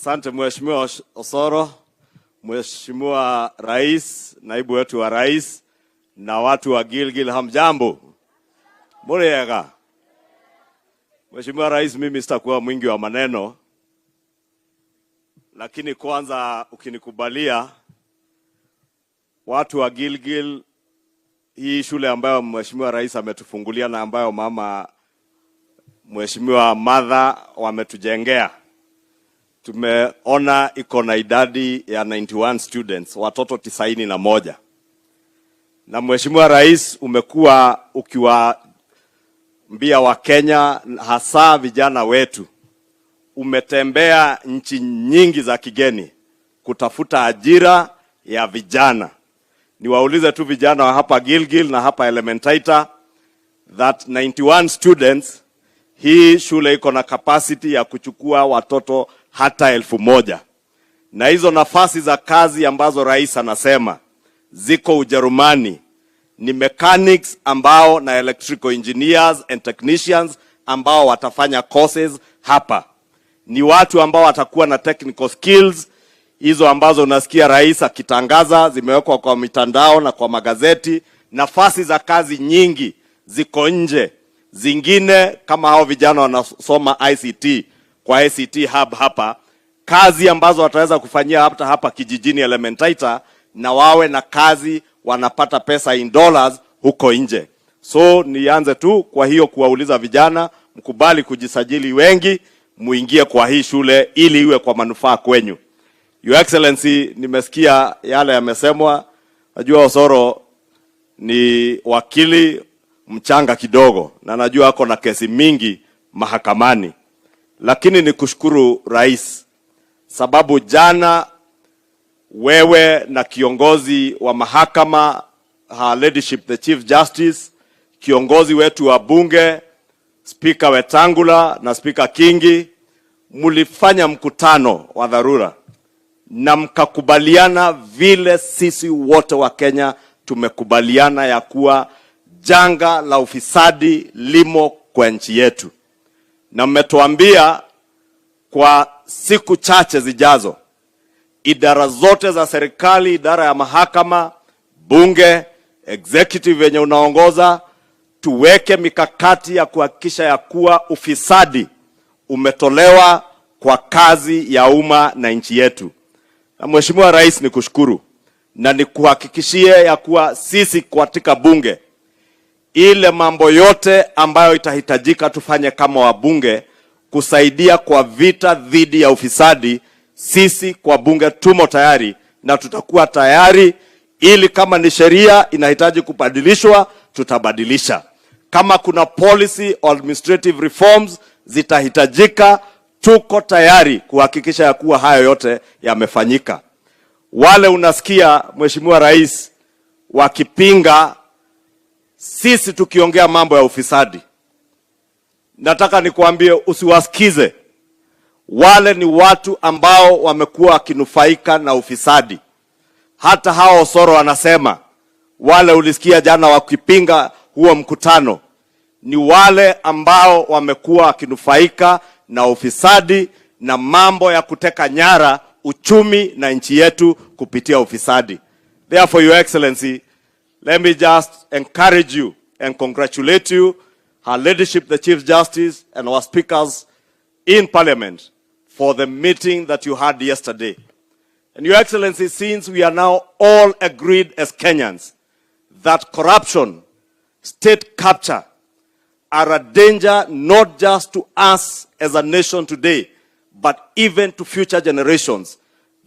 Asante Mheshimiwa Osoro, Mheshimiwa Rais, naibu wetu wa Rais na watu wa Gilgil, hamjambo? Murega. Mheshimiwa Rais, mimi sitakuwa mwingi wa maneno, lakini kwanza ukinikubalia, watu wa Gilgil, hii shule ambayo Mheshimiwa Rais ametufungulia na ambayo mama Mheshimiwa Mother wametujengea, tumeona iko na idadi ya 91 students, watoto 91. Na Mheshimiwa Rais, umekuwa ukiwaambia wa Kenya, hasa vijana wetu, umetembea nchi nyingi za kigeni kutafuta ajira ya vijana. Niwaulize tu vijana wa hapa Gilgil na hapa Elementaita that 91 students, hii shule iko na capacity ya kuchukua watoto hata 1000. Na hizo nafasi za kazi ambazo rais anasema ziko Ujerumani ni mechanics ambao na electrical engineers and technicians ambao watafanya courses hapa. Ni watu ambao watakuwa na technical skills, hizo ambazo unasikia rais akitangaza, zimewekwa kwa mitandao na kwa magazeti. Nafasi za kazi nyingi ziko nje. Zingine kama hao vijana wanasoma ICT kwa ICT hub hapa, kazi ambazo wataweza kufanyia hapa kijijini Elementaita, na wawe na kazi wanapata pesa in dollars huko nje. So nianze tu kwa hiyo kuwauliza vijana, mkubali kujisajili wengi, muingie kwa hii shule ili iwe kwa manufaa kwenyu. Your Excellency, nimesikia yale yamesemwa. Najua Osoro ni wakili mchanga kidogo na najua ako na kesi mingi mahakamani. Lakini ni kushukuru rais, sababu jana wewe na kiongozi wa mahakama, her ladyship the Chief Justice, kiongozi wetu wa bunge, Speaker Wetangula na Speaker Kingi, mulifanya mkutano wa dharura na mkakubaliana vile sisi wote wa Kenya tumekubaliana ya kuwa janga la ufisadi limo kwa nchi yetu. Na mmetuambia kwa siku chache zijazo, idara zote za serikali, idara ya mahakama, bunge, executive yenye unaongoza, tuweke mikakati ya kuhakikisha ya kuwa ufisadi umetolewa kwa kazi ya umma na nchi yetu. Na Mheshimiwa Rais, ni kushukuru na ni kuhakikishie ya kuwa sisi katika bunge, ile mambo yote ambayo itahitajika tufanye kama wabunge kusaidia kwa vita dhidi ya ufisadi, sisi kwa bunge tumo tayari na tutakuwa tayari, ili kama ni sheria inahitaji kubadilishwa tutabadilisha. Kama kuna policy or administrative reforms zitahitajika, tuko tayari kuhakikisha ya kuwa hayo yote yamefanyika. Wale unasikia Mheshimiwa Rais wakipinga sisi tukiongea mambo ya ufisadi, nataka nikuambie usiwasikize. Wale ni watu ambao wamekuwa wakinufaika na ufisadi. Hata hao Osoro wanasema, wale ulisikia jana wakipinga huo mkutano, ni wale ambao wamekuwa wakinufaika na ufisadi na mambo ya kuteka nyara uchumi na nchi yetu kupitia ufisadi. Therefore, Your Excellency, let me just encourage you and congratulate you, her ladyship the Chief Justice and our speakers in Parliament, for the meeting that you had yesterday. And Your Excellency, since we are now all agreed as Kenyans that corruption, state capture are a danger not just to us as a nation today, but even to future generations,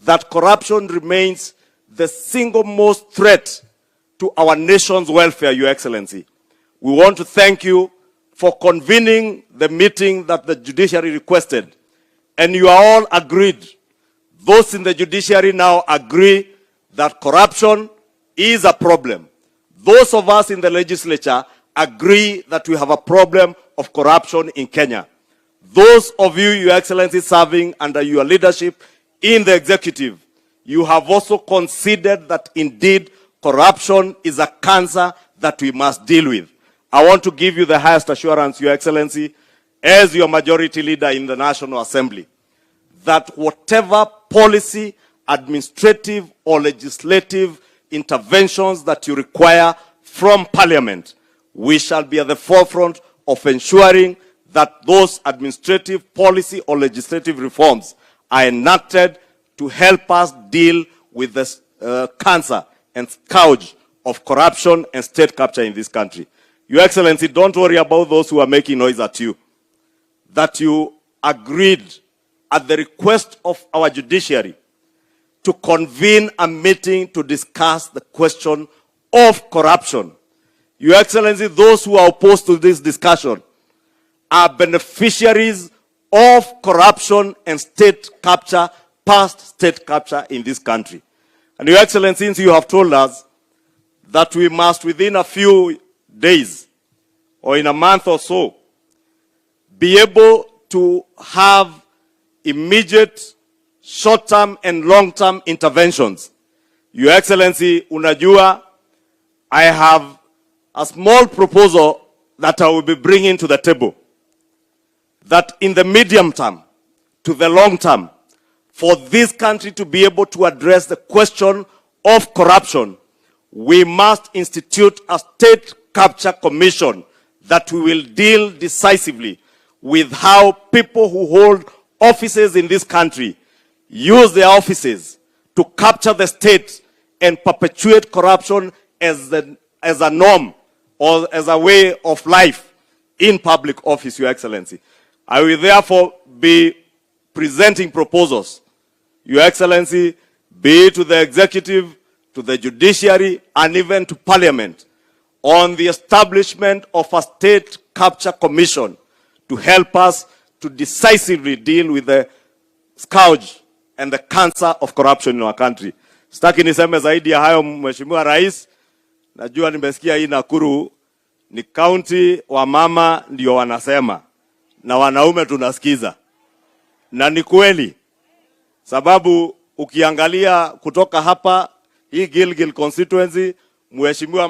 that corruption remains the single most threat to our nation's welfare, Your Excellency. We want to thank you for convening the meeting that the Judiciary requested. And you are all agreed. Those in the Judiciary now agree that corruption is a problem. Those of us in the legislature agree that we have a problem of corruption in Kenya. Those of you, Your Excellency, serving under your leadership in the executive, you have also considered that indeed corruption is a cancer that we must deal with. I want to give you the highest assurance, Your Excellency, as your majority leader in the National Assembly, that whatever policy, administrative or legislative interventions that you require from Parliament, we shall be at the forefront of ensuring that those administrative, policy or legislative reforms are enacted to help us deal with the cancer and scourge of corruption and state capture in this country. Your Excellency, don't worry about those who are making noise at you. That you agreed at the request of our judiciary to convene a meeting to discuss the question of corruption. Your Excellency, those who are opposed to this discussion are beneficiaries of corruption and state capture, past state capture in this country. And Your Excellency, since you have told us that we must within a few days or in a month or so be able to have immediate short-term and long-term interventions. Your Excellency, unajua, I have a small proposal that I will be bringing to the table, that in the medium term to the long term, for this country to be able to address the question of corruption, we must institute a state capture commission that will deal decisively with how people who hold offices in this country use their offices to capture the state and perpetuate corruption as a norm or as a way of life in public office, Your Excellency. I will therefore be presenting proposals, Your Excellency, be it to the executive, to the judiciary, and even to Parliament, on the establishment of a state capture commission to help us to decisively deal with the scourge and the cancer of corruption in our country. Sitaki niseme zaidi ya hayo, Mheshimiwa Rais. Najua nimesikia hii Nakuru ni county wa mama ndio wanasema na wanaume tunasikiza. Na ni kweli. Sababu ukiangalia kutoka hapa hii Gilgil constituency, Mheshimiwa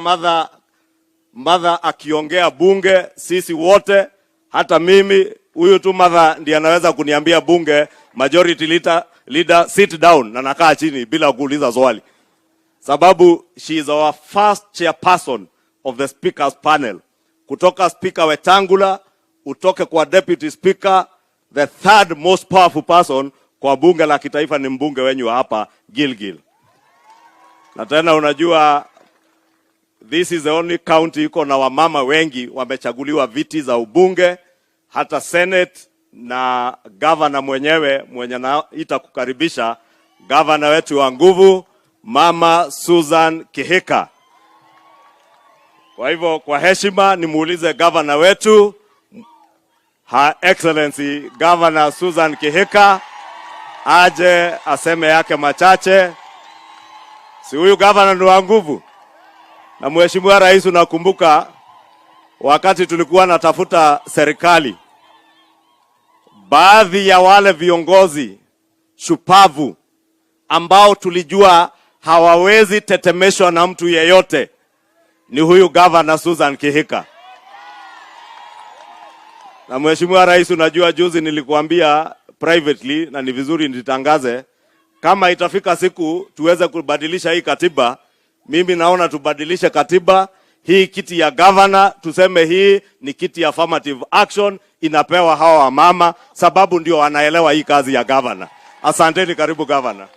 Mother akiongea bunge, sisi wote, hata mimi, huyu tu Mother ndiye anaweza kuniambia bunge majority leader sit down, na nakaa chini bila kuuliza swali. Sababu she is our first chairperson of the speakers panel. Kutoka Speaker Wetangula, utoke kwa Deputy Speaker, the third most powerful person kwa bunge la kitaifa ni mbunge wenyu hapa Gilgil. Na tena unajua, this is the only county iko na wamama wengi wamechaguliwa viti za ubunge, hata Senate, na governor mwenyewe mwenye naita kukaribisha, governor wetu wa nguvu, Mama Susan Kihika. Kwa hivyo kwa heshima nimuulize governor wetu, Her Excellency Governor Susan Kihika, aje aseme yake machache. Si huyu governor ni wa nguvu? Na Mheshimiwa Rais, unakumbuka wakati tulikuwa natafuta serikali, baadhi ya wale viongozi shupavu ambao tulijua hawawezi tetemeshwa na mtu yeyote ni huyu governor Susan Kihika. Na Mheshimiwa Rais, unajua juzi nilikuambia privately, na ni vizuri nitangaze, kama itafika siku tuweze kubadilisha hii katiba, mimi naona tubadilishe katiba, hii kiti ya governor tuseme hii ni kiti ya affirmative action, inapewa hawa mama, sababu ndio wanaelewa hii kazi ya governor. Asanteni, karibu governor.